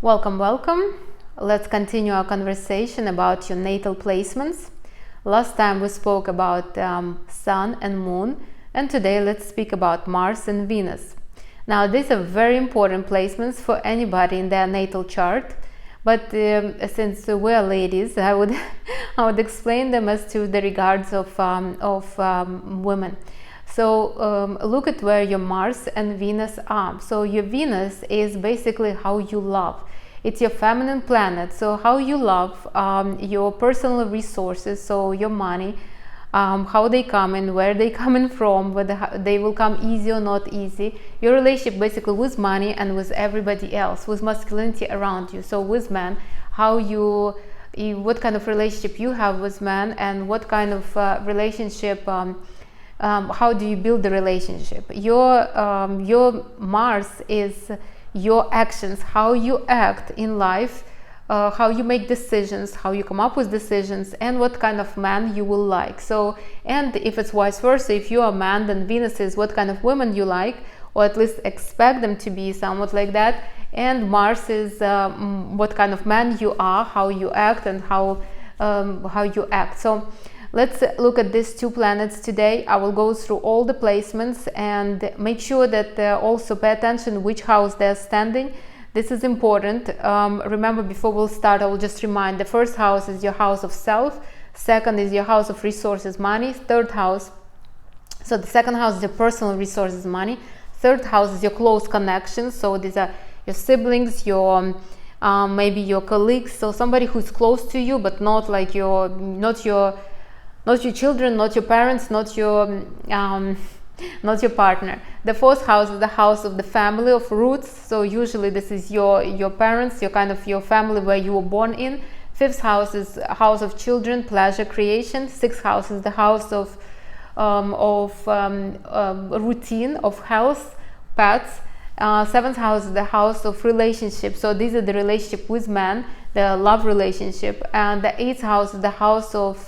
Welcome, welcome. Let's continue our conversation about your natal placements. Last time we spoke about Sun and Moon, and today let's speak about Mars and Venus. Now, these are very important placements for anybody in their natal chart, but since we're ladies, I would explain them as to the regards of women. So look at where your Mars and Venus are. So your Venus is basically how you love. It's your feminine planet. So how you love, your personal resources, so your money, how they come in, where they coming from, whether they will come easy or not easy. Your relationship basically with money and with everybody else, with masculinity around you. So with men, what kind of relationship you have with men, and what kind of relationship. How do you build the relationship? Your Mars is your actions, how you act in life, how you make decisions, how you come up with decisions, and what kind of man you will like. So, and if it's vice versa, if you are a man, then Venus is what kind of women you like, or at least expect them to be somewhat like that. And Mars is what kind of man you are, how you act, and how you act. So let's look at these two planets today. I will go through all the placements and make sure that also pay attention which house they're standing. This is important. Remember, before we'll start, I will just remind, the first house is your house of self, second is your house of resources, money, third house. So the second house is your personal resources, money. Third house is your close connections. So these are your siblings, your maybe your colleagues. So somebody who's close to you, but not like not your children, not your parents, not your partner. The fourth house is the house of the family, of roots. So usually this is your parents, your family where you were born in. Fifth house is a house of children, pleasure, creation. Sixth house is the house of routine, of health, pets. Seventh house is the house of relationships. So these are the relationship with man, the love relationship. And the eighth house is the house of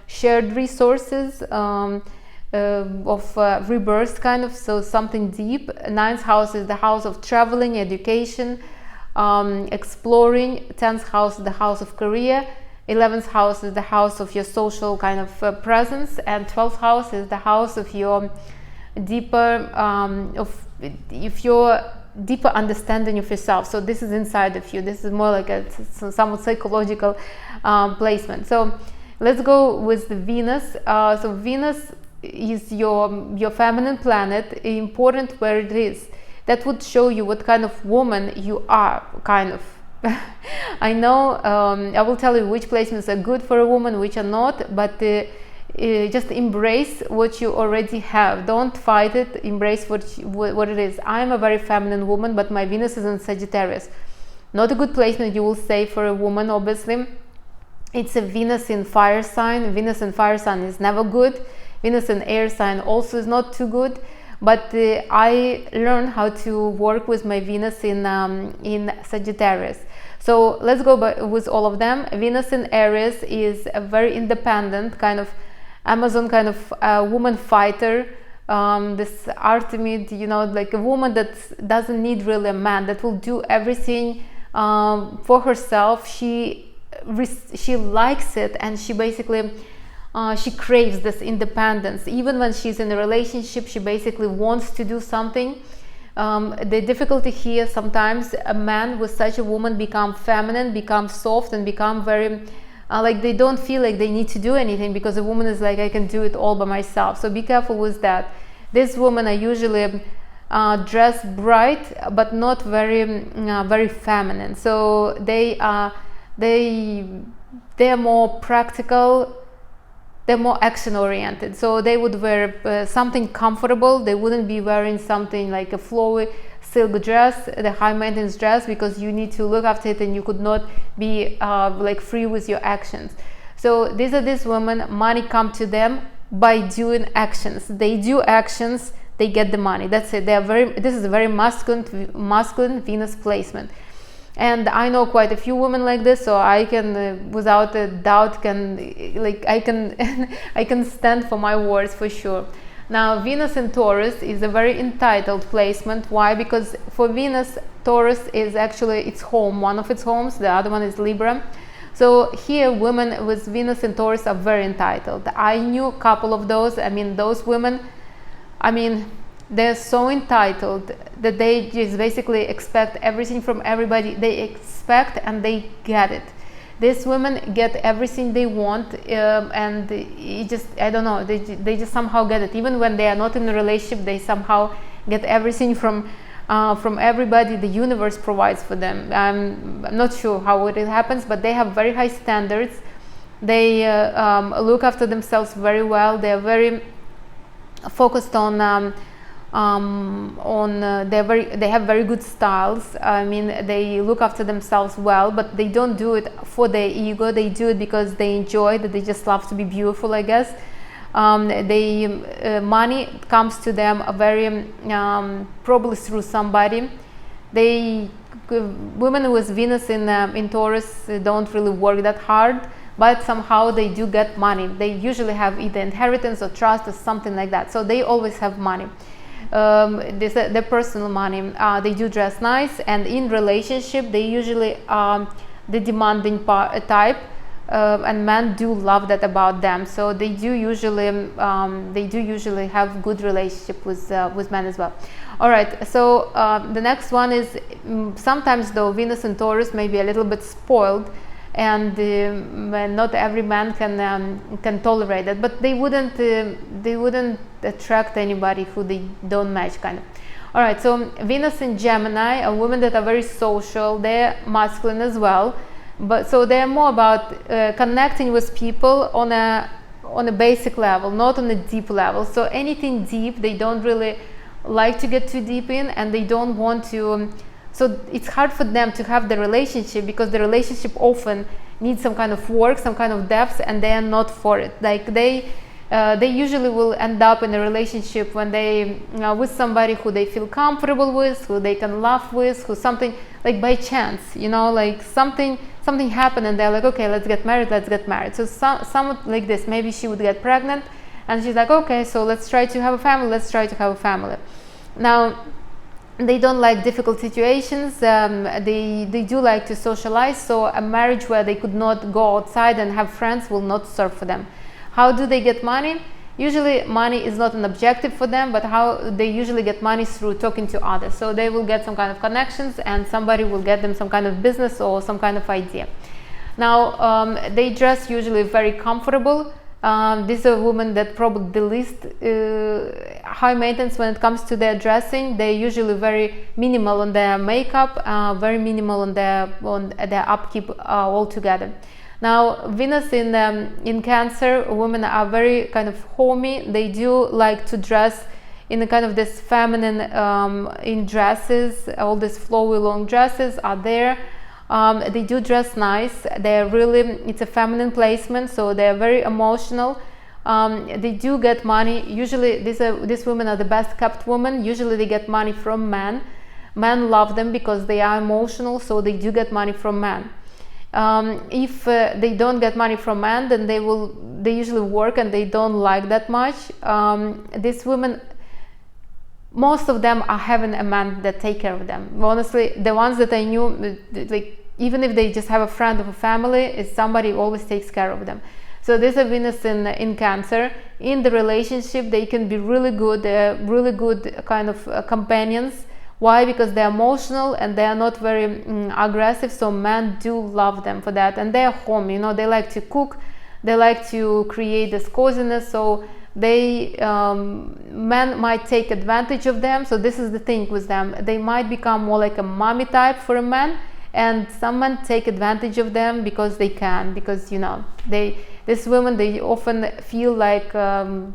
shared resources, of rebirth so something deep. Ninth house is the house of traveling, education, exploring. 10th house is the house of career. 11th house is the house of your social presence, and 12th house is the house of your deeper deeper understanding of yourself. So this is inside of you. This is more like a somewhat psychological placement. So let's go with the Venus. So Venus is your feminine planet, important where it is. That would show you what kind of woman you are, I know, I will tell you which placements are good for a woman, which are not, but just embrace what you already have. Don't fight it. Embrace what it is. I'm a very feminine woman, but my Venus is in Sagittarius. Not a good placement, you will say, for a woman, obviously. It's a Venus in fire sign. Venus in fire sign is never good. Venus in air sign also is not too good. But I learned how to work with my Venus in Sagittarius. So let's go with all of them. Venus in Aries is a very independent Amazon woman fighter. This Artemis, like a woman that doesn't need really a man, that will do everything for herself. She likes it, and she basically she craves this independence. Even when she's in a relationship, she basically wants to do something. The difficulty here, sometimes a man with such a woman become feminine, become soft, and become very they don't feel like they need to do anything, because a woman is like, I can do it all by myself. So be careful with that. These women are usually dressed bright, but not very feminine. So they're more practical. They're more action oriented. So they would wear something comfortable. They wouldn't be wearing something like a flowy silk dress, the high maintenance dress, because you need to look after it, and you could not be free with your actions. So these are these women. Money come to them by doing actions. They do actions, they get the money. That's it. This is a very masculine Venus placement. And I know quite a few women like this, so I can, without a doubt, I can stand for my words for sure. Now Venus in Taurus is a very entitled placement. Why? Because for Venus, Taurus is actually its home, one of its homes, the other one is Libra. So here women with Venus in Taurus are very entitled. I knew a couple of those. I mean, those women, I mean, they're so entitled that they just basically expect everything from everybody. They expect and they get it. These women get everything they want, and it just, I don't know, they just somehow get it. Even when they are not in a relationship, they somehow get everything from everybody. The universe provides for them. I'm not sure how it happens, but they have very high standards. They look after themselves very well. They are very focused on they have very good styles. I mean, they look after themselves well, but they don't do it for their ego. They do it because they enjoy that. They just love to be beautiful, I guess. Money comes to them very probably through somebody. Women with Venus in Taurus don't really work that hard, but somehow they do get money. They usually have either inheritance or trust or something like that, so they always have money. Their personal money. They do dress nice, and in relationship they usually the demanding type, and men do love that about them. So they do usually have good relationship with men as well. All right, so the next one is sometimes though Venus in Taurus may be a little bit spoiled, and not every man can tolerate it, but they wouldn't attract anybody who they don't match, kind of. All right, so Venus in Gemini are women that are very social. They're masculine as well, but so they're more about connecting with people on a basic level, not on a deep level. So anything deep they don't really like to get too deep in, and they don't want to. So it's hard for them to have the relationship, because the relationship often needs some kind of work, some kind of depth, and they are not for it. Like they usually will end up in a relationship when they with somebody who they feel comfortable with, who they can laugh with, who something like by chance, like something happened and they're like, okay, let's get married. So somewhat like this. Maybe she would get pregnant and she's like, okay, so let's try to have a family. Now, they don't like difficult situations. They do like to socialize. So a marriage where they could not go outside and have friends will not serve for them. How do they get money? Usually money is not an objective for them, but how they usually get money through talking to others. So they will get some kind of connections, and somebody will get them some kind of business or some kind of idea. Now they dress usually very comfortable. These are women that probably the least high maintenance when it comes to their dressing. They're usually very minimal on their makeup, very minimal on their upkeep altogether. Now Venus in Cancer, women are very kind of homey. They do like to dress in a kind of this feminine in dresses. All these flowy long dresses are there. They do dress nice. They're really, it's a feminine placement, so they're very emotional. They do get money. Usually these women are the best kept women. Usually they get money from men. Men love them because they are emotional, so they do get money from men. If they don't get money from men, then they usually work and they don't like that much. These women, most of them are having a man that take care of them. Honestly, the ones that I knew, like even if they just have a friend of a family, it's somebody who always takes care of them. So there's a Venus in Cancer. In the relationship, they can be really good kind of companions. Why? Because they're emotional and they are not very aggressive. So men do love them for that, and they're home. They like to cook, they like to create this coziness. So men might take advantage of them. So this is the thing with them. They might become more like a mommy type for a man, and some men take advantage of them because they can. Because these women, they often feel like they're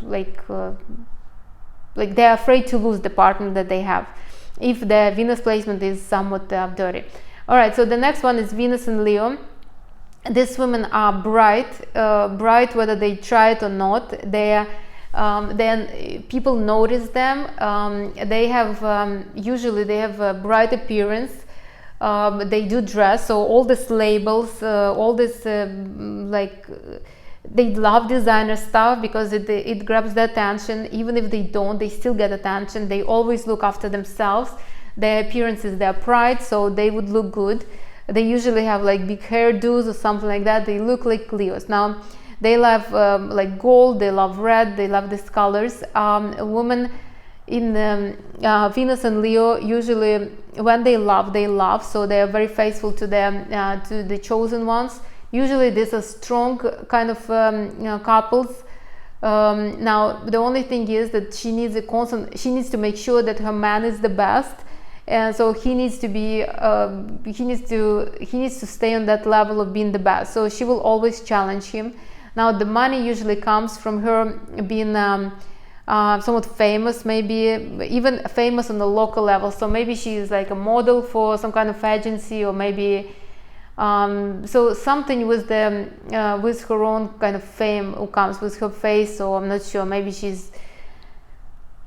afraid to lose the partner that they have, if the Venus placement is somewhat dirty. All right, so the next one is Venus in Leo. These women are bright whether they try it or not. Then people notice them. Usually they have a bright appearance. They do dress, so all these labels, all this they love designer stuff because it grabs their attention. Even if they don't, they still get attention. They always look after themselves. Their appearance is their pride, so they would look good. They usually have like big hairdos or something like that. They look like Leos. Now, they love like gold, they love red, they love these colors. A woman in Venus and Leo, usually when they love, so they are very faithful to the chosen ones. Usually these are strong kind of couples. Now the only thing is that she needs to make sure that her man is the best, and so he needs to stay on that level of being the best. So she will always challenge him. Now the money usually comes from her being somewhat famous, maybe even famous on the local level. So maybe she is like a model for some kind of agency, or maybe so something with her own kind of fame who comes with her face. So I'm not sure, maybe she's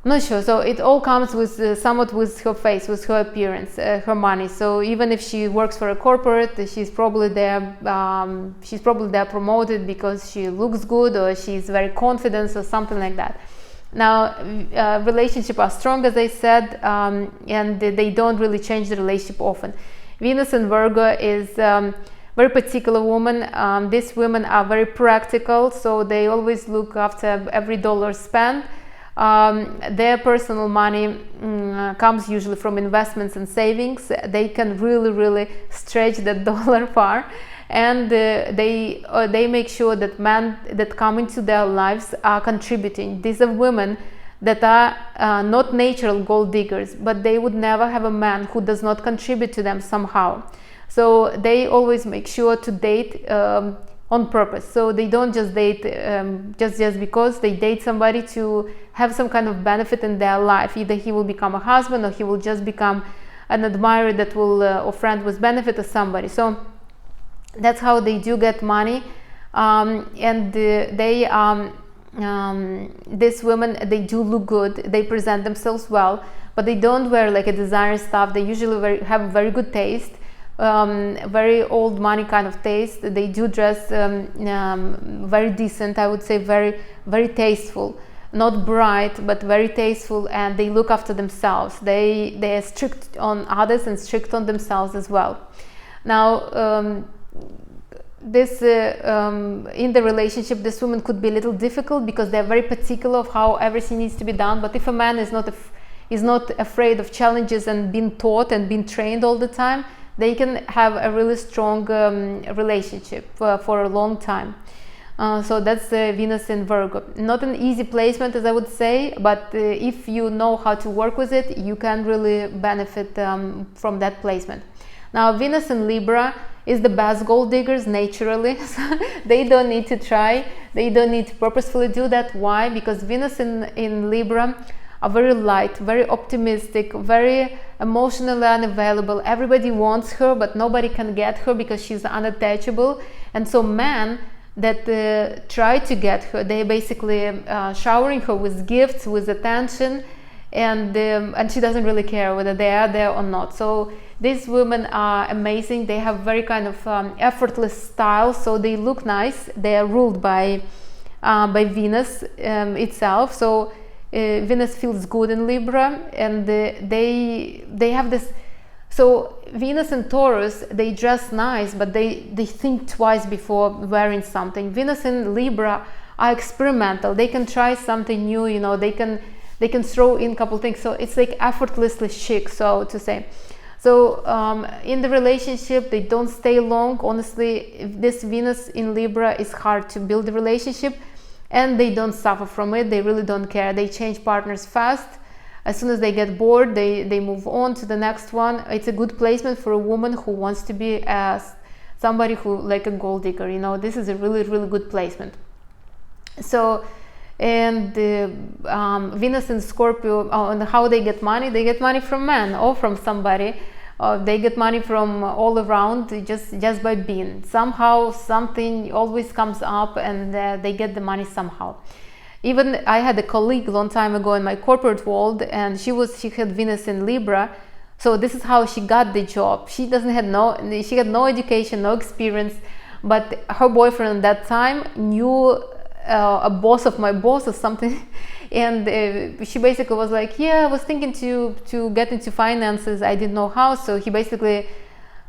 not sure. So it all comes with somewhat with her face, with her appearance, her money. So even if she works for a corporate, she's probably there promoted because she looks good, or she's very confident, or something like that. Now relationships are strong, as I said, and they don't really change the relationship often. Venus in Virgo is very particular woman. These women are very practical, so they always look after every dollar spent. Their personal money comes usually from investments and savings. They can really stretch that dollar far, and they make sure that men that come into their lives are contributing. These are women that are not natural gold diggers, but they would never have a man who does not contribute to them somehow. So they always make sure to date on purpose. So they don't just date just because. They date somebody to have some kind of benefit in their life. Either he will become a husband, or he will just become an admirer that will or friend with benefit of somebody. So that's how they do get money. And these women, they do look good, they present themselves well, but they don't wear like a designer stuff. They usually have very good taste, very old money kind of taste. They do dress very decent, I would say, very tasteful, not bright, but very tasteful, and they look after themselves. They are strict on others and strict on themselves as well. Now this in the relationship, this woman could be a little difficult because they're very particular of how everything needs to be done. But if a man is not afraid of challenges and being taught and being trained all the time, they can have a really strong relationship for a long time. So that's Venus in Virgo. Not an easy placement, as I would say, but if you know how to work with it, you can really benefit from that placement. Now Venus in Libra is the best gold diggers naturally. So they don't need to try, they don't need to purposefully do that. Why? Because Venus in Libra are very light, very optimistic, very emotionally unavailable. Everybody wants her, but nobody can get her because she's unattachable. And so men that try to get her, they basically showering her with gifts, with attention, and she doesn't really care whether they are there or not. So these women are amazing. They have very kind of effortless style, so they look nice. They are ruled by Venus itself. So Venus feels good in Libra, and they have this. So Venus and Taurus, they dress nice, but they think twice before wearing something. Venus and Libra are experimental. They can try something new. You know, they can throw in a couple things. So it's like effortlessly chic, so to say. So in the relationship, they don't stay long. Honestly, if this Venus in Libra is hard to build a relationship, and they don't suffer from it. They really don't care. They change partners fast. As soon as they get bored, they move on to the next one. It's a good placement for a woman who wants to be somebody who like a gold digger. You know, this is a really good placement. So, and Venus in Scorpio, and how they get money from men or from somebody. They get money from all around just by being. Somehow something always comes up, and they get the money somehow. Even I had a colleague a long time ago in my corporate world, and she had Venus in Libra. So this is how she got the job. She had no education, no experience, but her boyfriend at that time knew a boss of my boss or something. And she basically was like, yeah, I was thinking to get into finances, I didn't know how. So he basically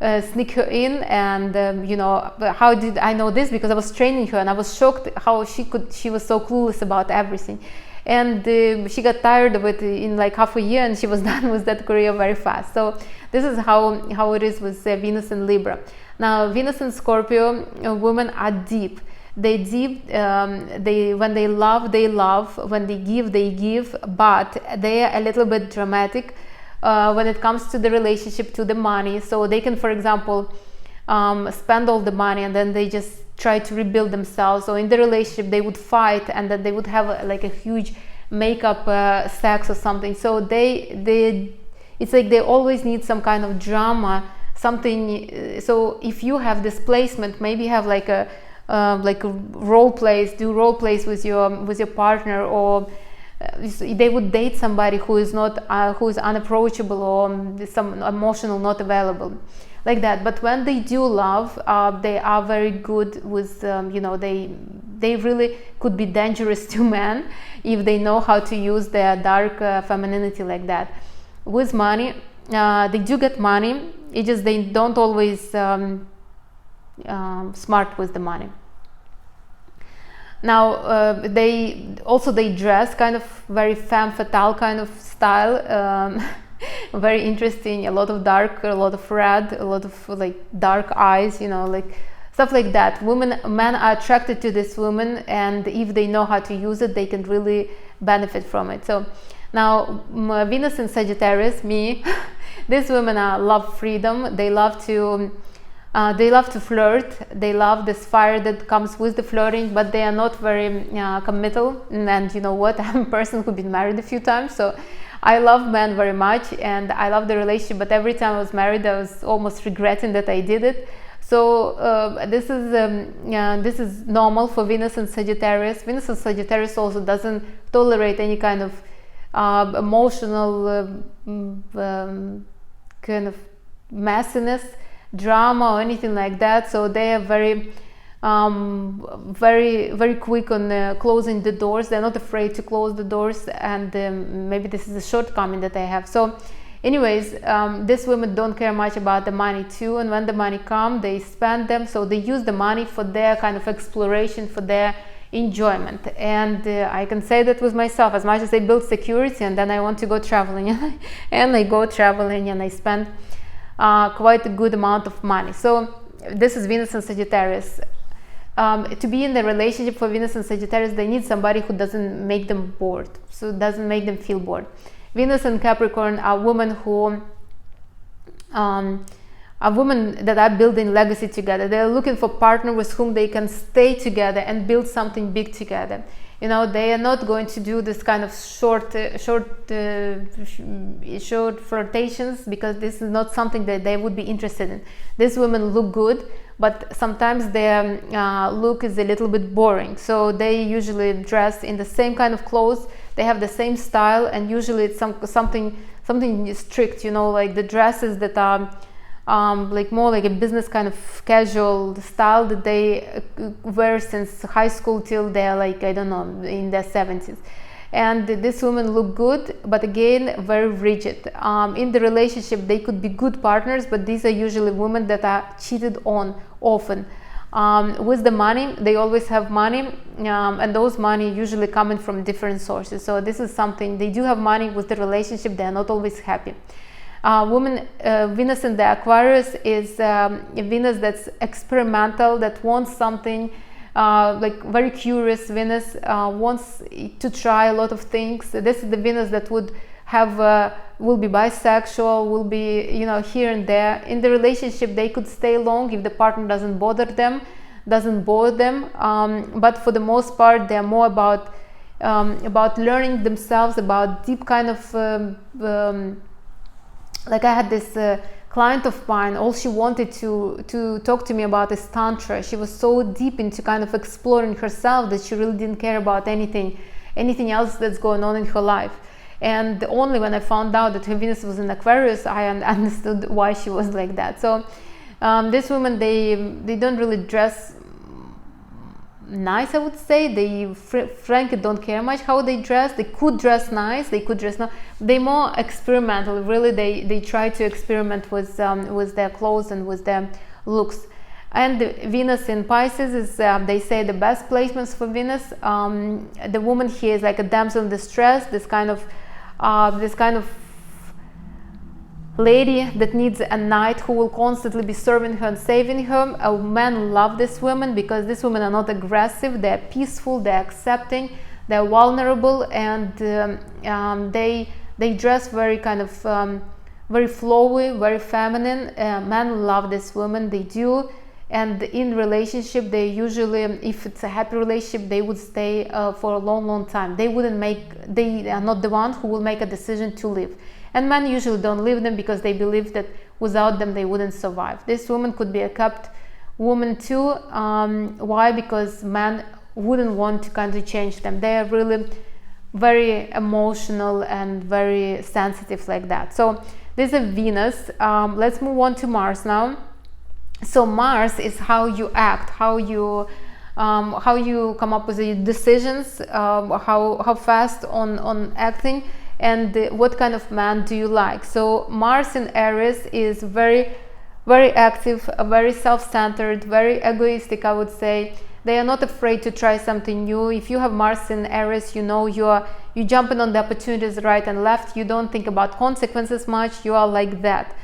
sneak her in. And you know, how did I know this? Because I was training her, and I was shocked how she was so clueless about everything. And she got tired of it in like half a year, and she was done with that career very fast. So this is how it is with Venus and Libra. Now Venus and Scorpio women are deep. They when they love, when they give, but they are a little bit dramatic when it comes to the relationship, to the money. So they can, for example, spend all the money, and then they just try to rebuild themselves. So in the relationship they would fight, and then they would have like a huge makeup sex or something. So it's like they always need some kind of drama, something. So if you have this placement, maybe have like a role plays, do role plays with your partner, or they would date somebody who is unapproachable, or some emotional, not available, like that. But when they do love, they are very good with you know, they really could be dangerous to men if they know how to use their dark femininity like that. With money, they do get money, it's just they don't always smart with the money. Now they dress kind of very femme fatale kind of style, very interesting, a lot of dark, a lot of red, a lot of like dark eyes, you know, like stuff like that. Men are attracted to this woman, and if they know how to use it, they can really benefit from it. So now Venus in Sagittarius, me, these women love freedom. They love to flirt. They love this fire that comes with the flirting, but they are not very committal. And you know what? I'm a person who's been married a few times, so I love men very much, and I love the relationship. But every time I was married, I was almost regretting that I did it. So this is normal for Venus and Sagittarius. Venus and Sagittarius also doesn't tolerate any kind of emotional kind of messiness, drama, or anything like that. So they are very very quick on closing the doors. They're not afraid to close the doors, and maybe this is a shortcoming that I have. So anyways, these women don't care much about the money too, and when the money comes, they spend them. So they use the money for their kind of exploration, for their enjoyment. And I can say that with myself, as much as I build security and then I want to go traveling and I go traveling and I spend quite a good amount of money. So this is Venus and Sagittarius. To be in the relationship for Venus and Sagittarius, they need somebody who doesn't make them bored, so it doesn't make them feel bored. Venus and Capricorn are women who are women that are building legacy together. They're looking for a partner with whom they can stay together and build something big together. You know, they are not going to do this kind of short flirtations, because this is not something that they would be interested in. These women look good, but sometimes their look is a little bit boring. So they usually dress in the same kind of clothes. They have the same style, and usually it's something strict. You know, like the dresses that are like more like a business kind of casual style that they wear since high school till they're like, I don't know, in their 70s. And these women look good, but again, very rigid. In the relationship, they could be good partners, but these are usually women that are cheated on often. With the money, they always have money, and those money usually coming from different sources. So this is something, they do have money. With the relationship, they are not always happy. Venus in the Aquarius is a Venus that's experimental, that wants something, like very curious. Venus wants to try a lot of things. This is the Venus that would have will be bisexual, will be, you know, here and there. In the relationship, they could stay long if the partner doesn't bore them. But for the most part, they're more about learning themselves, about deep kind of like I had this client of mine, all she wanted to talk to me about is Tantra. She was so deep into kind of exploring herself that she really didn't care about anything else that's going on in her life. And only when I found out that her Venus was in Aquarius, I understood why she was like that. So These women, they don't really dress nice, I would say. They frankly don't care much how they dress. They could dress nice, they could dress not. They more experimental, really. They try to experiment with their clothes and with their looks. And Venus in Pisces is, they say, the best placements for Venus. The woman here is like a damsel in distress, this kind of lady that needs a knight who will constantly be serving her and saving her. Men love this women because these women are not aggressive, they're peaceful, they're accepting, they're vulnerable, and they dress very kind of very flowy, very feminine. Men love this women, they do. And in relationship, they usually, if it's a happy relationship, they would stay for a long time. They are not the one who will make a decision to leave. And men usually don't leave them because they believe that without them they wouldn't survive. This woman could be a kept woman too. Why? Because men wouldn't want to kind of change them. They are really very emotional and very sensitive like that. So this is Venus. Let's move on to Mars now. So Mars is how you act, how you come up with the decisions, how fast on acting, and what kind of man do you like. So Mars in Aries is very, very active, very self-centered, very egoistic, I would say. They are not afraid to try something new. If you have Mars in Aries, you know you're jumping on the opportunities right and left. You don't think about consequences much. You are like that.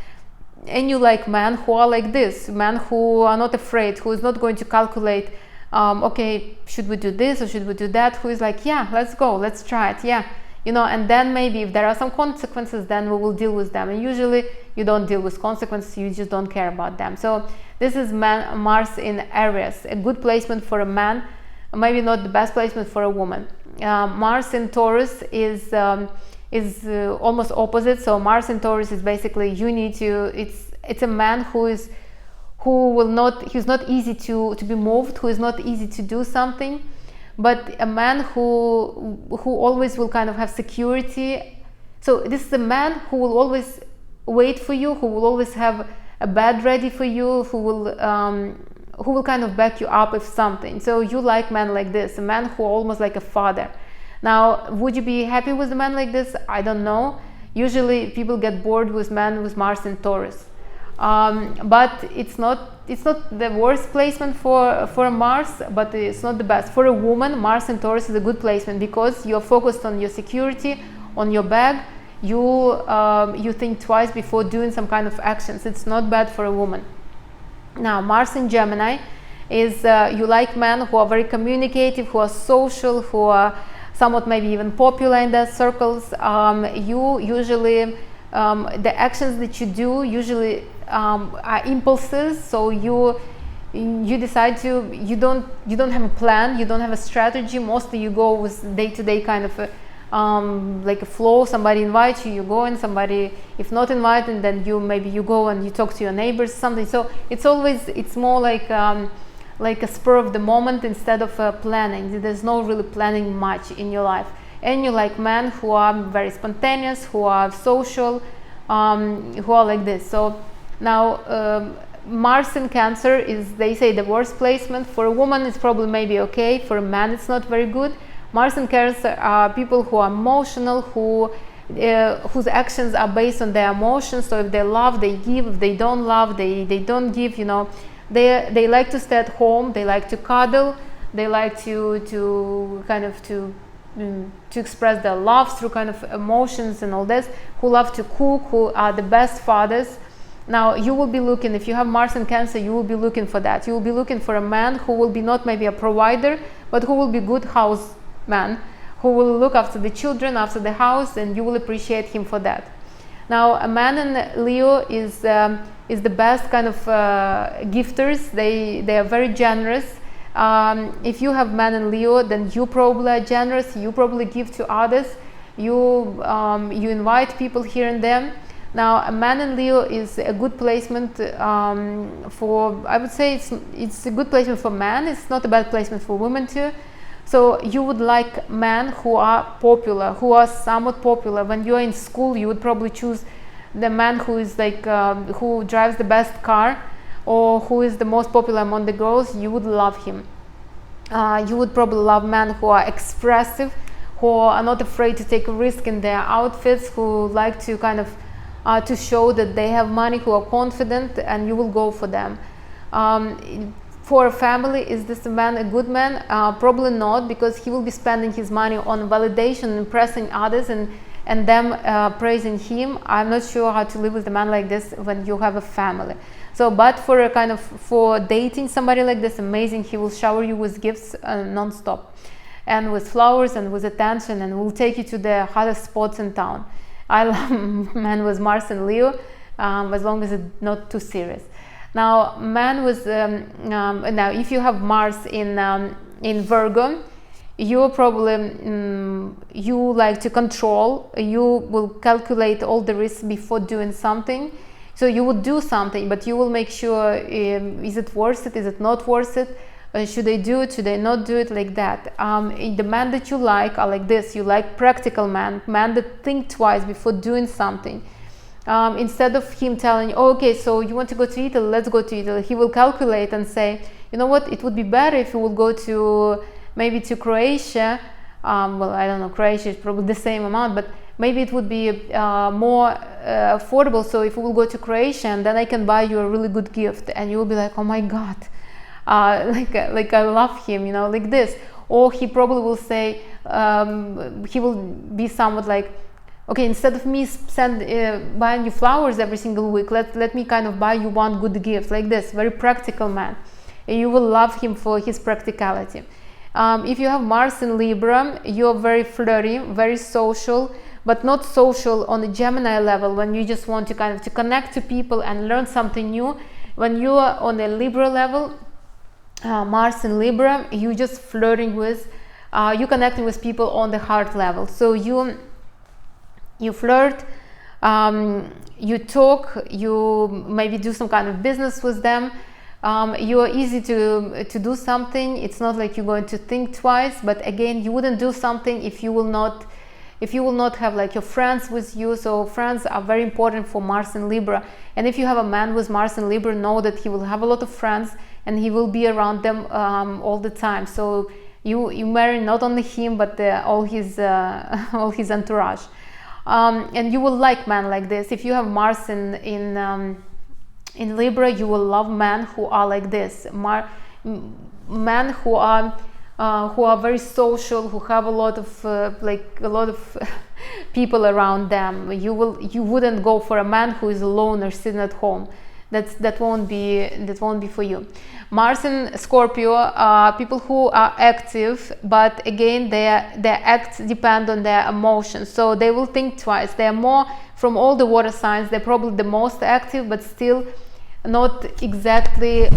And you like men who are like this, men who are not afraid, who is not going to calculate, okay, should we do this or should we do that? Who is like, yeah, let's go, let's try it, yeah. You know, and then maybe if there are some consequences, then we will deal with them. And usually you don't deal with consequences, you just don't care about them. So this is Mars in Aries, a good placement for a man, maybe not the best placement for a woman. Mars in Taurus is almost opposite. So Mars in Taurus is basically, you need to, it's a man he's not easy to be moved, who is not easy to do something, but a man who always will kind of have security. So this is a man who will always wait for you, who will always have a bed ready for you, who will kind of back you up if something. So you like men like this, a man who almost like a father. Now, would you be happy with a man like this? I don't know. Usually people get bored with men with Mars in Taurus. But it's not the worst placement for Mars, but it's not the best. For a woman, Mars in Taurus is a good placement because you're focused on your security, on your bag. You think twice before doing some kind of actions. It's not bad for a woman. Now, Mars in Gemini is you like men who are very communicative, who are social, who are somewhat maybe even popular in their circles. You usually, the actions that you do usually are impulses. So you decide to, you don't have a plan, you don't have a strategy. Mostly you go with day-to-day kind of like a flow. Somebody invites you, you go, and somebody, if not invited, then you go and you talk to your neighbors, something. So it's more like a spur of the moment instead of planning. There's no really planning much in your life. And you like men who are very spontaneous, who are social, who are like this. So now Mars in Cancer is, they say, the worst placement. For a woman it's probably maybe okay, for a man it's not very good. Mars in Cancer are people who are emotional, whose actions are based on their emotions. So if they love, they give. If they don't love, they don't give, you know. They like to stay at home, they like to cuddle, they like to kind of to express their love through kind of emotions and all this, who love to cook, who are the best fathers. Now you will be looking, if you have Mars in Cancer, you will be looking for that. You will be looking for a man who will be not maybe a provider, but who will be good houseman, who will look after the children, after the house, and you will appreciate him for that. Now a man in Leo is the best kind of gifters. They are very generous. If you have man in Leo, then you probably are generous. You probably give to others. You invite people here and there. Now a man in Leo is a good placement for, I would say it's a good placement for man. It's not a bad placement for women too. So you would like men who are popular, who are somewhat popular. When you're in school, you would probably choose the man who is like who drives the best car, or who is the most popular among the girls, you would love him. You would probably love men who are expressive, who are not afraid to take a risk in their outfits, who like to kind of to show that they have money, who are confident, and you will go for them. For a family, is this a man a good man? Probably not, because he will be spending his money on validation, impressing others, and them praising him. I'm not sure how to live with a man like this when you have a family. So, but for a kind of, for dating somebody like this, amazing, he will shower you with gifts non-stop, and with flowers and with attention, and will take you to the hottest spots in town. I love men with Mars and Leo, as long as it's not too serious. Now, man with now, if you have Mars in Virgo, you probably you like to control. You will calculate all the risks before doing something. So you would do something, but you will make sure, is it worth it? Is it not worth it? Should I do it? Should I not do it? Like that. The men that you like are like this. You like practical men that think twice before doing something. Instead of him telling, oh, okay, so you want to go to Italy, let's go to Italy. He will calculate and say, you know what, it would be better if you would go to maybe to Croatia. Well, I don't know, Croatia is probably the same amount, but maybe it would be more affordable. So if we will go to Croatia, and then I can buy you a really good gift, and you will be like, oh my God, like I love him, you know, like this. Or he probably will say, he will be somewhat like, okay, instead of me buying you flowers every single week, let me kind of buy you one good gift, like this. Very practical man. And you will love him for his practicality. If you have Mars in Libra, you're very flirty, very social, but not social on the Gemini level, when you just want to kind of to connect to people and learn something new. When you are on a Libra level, Mars in Libra, you just flirting with, you connecting with people on the heart level. So you flirt, you talk, you maybe do some kind of business with them. You are easy to do something. It's not like you're going to think twice, but again, you wouldn't do something if you will not have like your friends with you. So friends are very important for Mars in Libra. And if you have a man with Mars in Libra, know that he will have a lot of friends and he will be around them all the time. So you marry not only him, but all his entourage. And you will like men like this. If you have Mars in Libra, you will love men who are like this. Men who are very social, who have a lot of people around them. You wouldn't go for a man who is alone or sitting at home. That won't be for you. Mars in Scorpio are people who are active, but again, their acts depend on their emotions, so they will think twice. They are more, from all the water signs, they're probably the most active, but still not exactly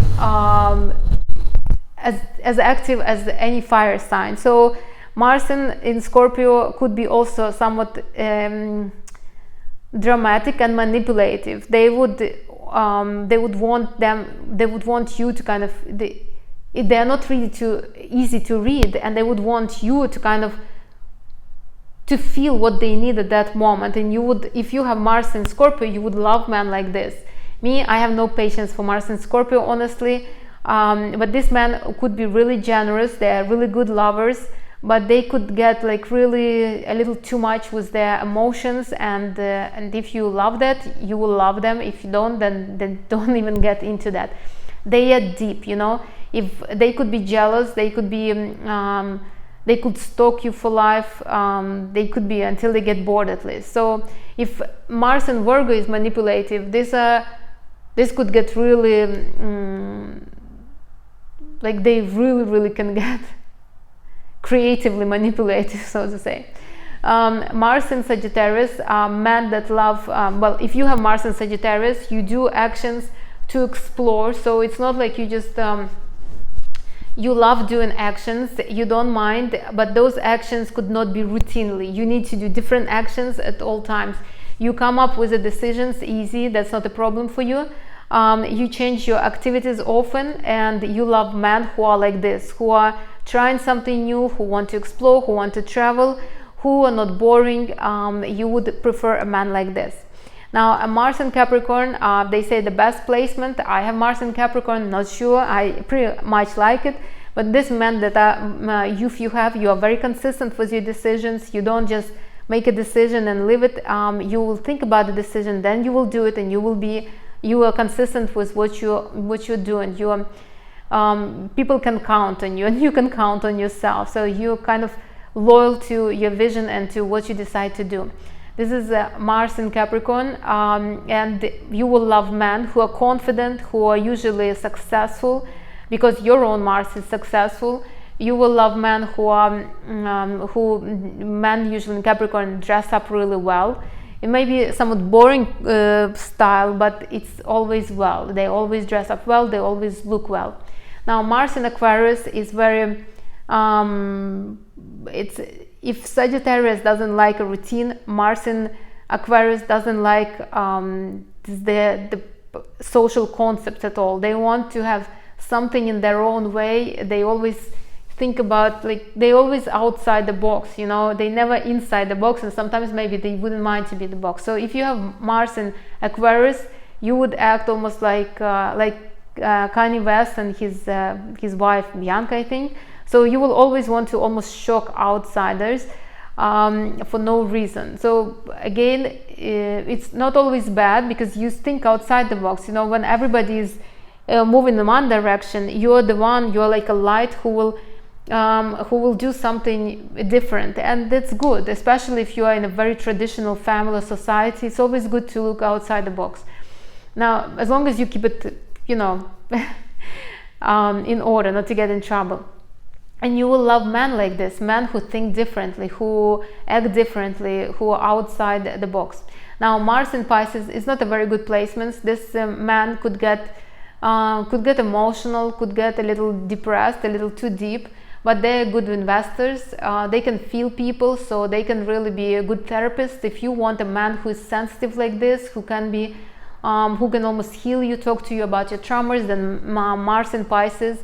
as active as any fire sign. So Mars in Scorpio could be also somewhat dramatic and manipulative. They would want you to kind of, they are not really too easy to read, and they would want you to kind of to feel what they need at that moment. And you would, if you have Mars in Scorpio, you would love men like this. Me, I have no patience for Mars in Scorpio, honestly, but this man could be really generous. They are really good lovers, but they could get like really a little too much with their emotions, and if you love that, you will love them. If you don't, then don't even get into that. They are deep, you know. If they could be jealous, they could be they could stalk you for life. They could be until they get bored, at least. So if Mars in Virgo is manipulative, this could get really like they really can get creatively manipulative, so to say. Mars in Sagittarius are men that love, well, if you have Mars in Sagittarius, you do actions to explore. So it's not like you just you love doing actions, you don't mind, but those actions could not be routinely. You need to do different actions at all times. You come up with the decisions easy, that's not a problem for you. You change your activities often, and you love men who are like this, who are trying something new, who want to explore, who want to travel, who are not boring. You would prefer a man like this. Now, a Mars in Capricorn, they say the best placement. I have Mars in Capricorn, not sure. I pretty much like it. But this meant that if you are very consistent with your decisions. You don't just make a decision and leave it. You will think about the decision, then you will do it, and you are consistent with what you're doing. People can count on you, and you can count on yourself. So you're kind of loyal to your vision and to what you decide to do. This is Mars in Capricorn, and you will love men who are confident, who are usually successful, because your own Mars is successful. You will love men men usually in Capricorn dress up really well. It may be somewhat boring style, but it's always well. They always dress up well, they always look well. Now, Mars in Aquarius is very if Sagittarius doesn't like a routine, Mars in Aquarius doesn't like the social concepts at all. They want to have something in their own way. They always think about, they always outside the box, they never inside the box, and sometimes maybe they wouldn't mind to be the box. So if you have Mars in Aquarius, you would act almost like Kanye West and his wife Bianca, I think. So you will always want to almost shock outsiders for no reason. So again, it's not always bad, because you think outside the box. When everybody is moving in one direction, you're like a light who will do something different, and that's good, especially if you are in a very traditional family or society. It's always good to look outside the box. Now, as long as you keep it, in order, not to get in trouble. And you will love men like this, men who think differently, who act differently, who are outside the box. Now, Mars in Pisces is not a very good placement. This man could get emotional, could get a little depressed, a little too deep, but they're good investors. They can feel people, so they can really be a good therapist. If you want a man who is sensitive like this, who can almost heal you, talk to you about your traumas, then Mars in Pisces.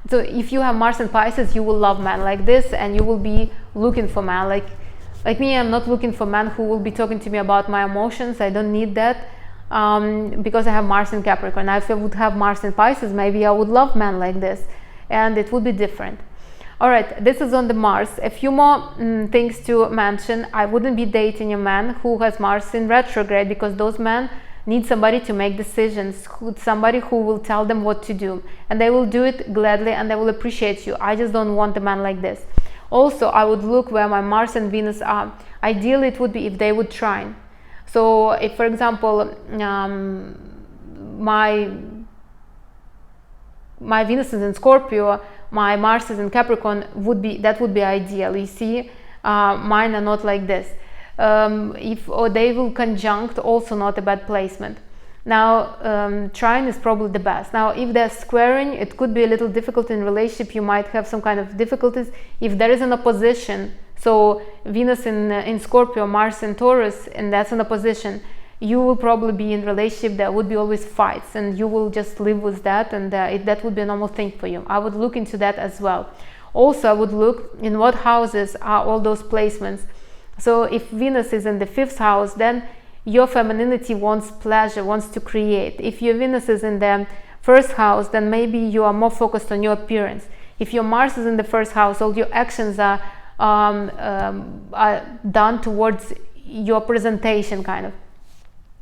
So if you have Mars in Pisces, you will love men like this, and you will be looking for men like me. I'm not looking for men who will be talking to me about my emotions. I don't need that, because I have Mars in Capricorn. Now, if I would have Mars in Pisces, maybe I would love men like this, and it would be different. All right, this is on the Mars. A few more things to mention. I wouldn't be dating a man who has Mars in retrograde, because those men need somebody to make decisions, somebody who will tell them what to do, and they will do it gladly, and they will appreciate you. I just don't want a man like this. Also, I would look where my Mars and Venus are. Ideally, it would be if they would trine. So if, for example, my Venus is in Scorpio, my Mars is in Capricorn, that would be ideal. You see, mine are not like this. Or they will conjunct, also not a bad placement. Now, trine is probably the best. Now, if they're squaring, it could be a little difficult in relationship. You might have some kind of difficulties. If there is an opposition, so Venus in Scorpio, Mars in Taurus, and that's an opposition, you will probably be in relationship. There would be always fights, and you will just live with that, and that would be a normal thing for you. I would look into that as well. Also, I would look in what houses are all those placements. So if Venus is in the 5th house, then your femininity wants pleasure, wants to create. If your Venus is in the 1st house, then maybe you are more focused on your appearance. If your Mars is in the 1st house, all your actions are done towards your presentation, kind of.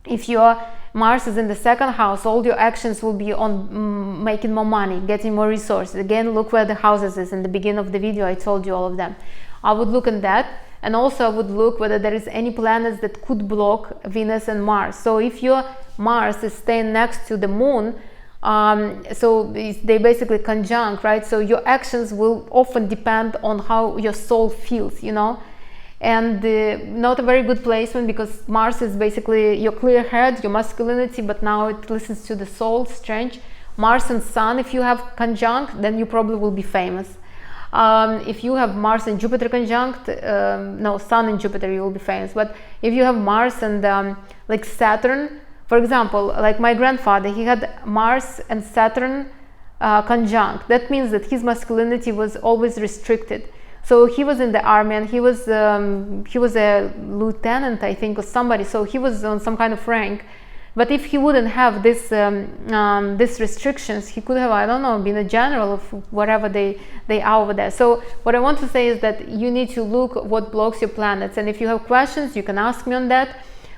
If your Mars is in the 2nd house, all your actions will be on making more money, getting more resources. Again, look where the houses is. In the beginning of the video, I told you all of them. I would look at that. And also I would look whether there is any planets that could block Venus and Mars. So if your Mars is staying next to the moon, so they basically conjunct, right? So your actions will often depend on how your soul feels, and not a very good placement, because Mars is basically your clear head, your masculinity, but now it listens to the soul. Strange. Mars and Sun, if you have conjunct, then you probably will be famous. If you have Mars and Jupiter conjunct, Sun and Jupiter, you will be famous. But if you have Mars and like Saturn, for example, like my grandfather, he had Mars and Saturn conjunct. That means that his masculinity was always restricted. So he was in the army, and he was a lieutenant, I think, or somebody. So he was on some kind of rank. But if he wouldn't have this these restrictions, he could have, I don't know, been a general of whatever they are over there. So what I want to say is that you need to look what blocks your planets, and if you have questions, you can ask me on that.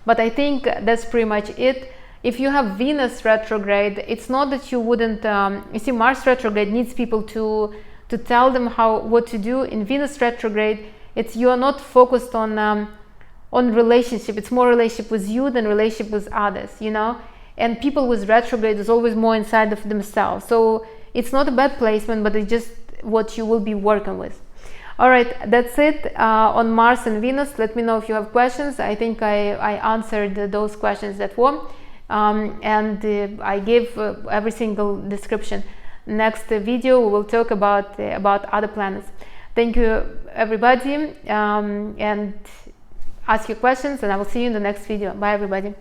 But I think that's pretty much it. If you have Venus retrograde, it's not that you wouldn't. You see, Mars retrograde needs people to tell them what to do. In Venus retrograde, it's you are not focused on relationship. It's more relationship with you than relationship with others, you know. And people with retrograde is always more inside of themselves. So it's not a bad placement, but it's just what you will be working with. All right, that's it on Mars and Venus. Let me know if you have questions. I think I answered those questions that were, and I gave every single description. Next video we will talk about other planets. Thank you, everybody, and ask your questions, and I will see you in the next video. Bye, everybody.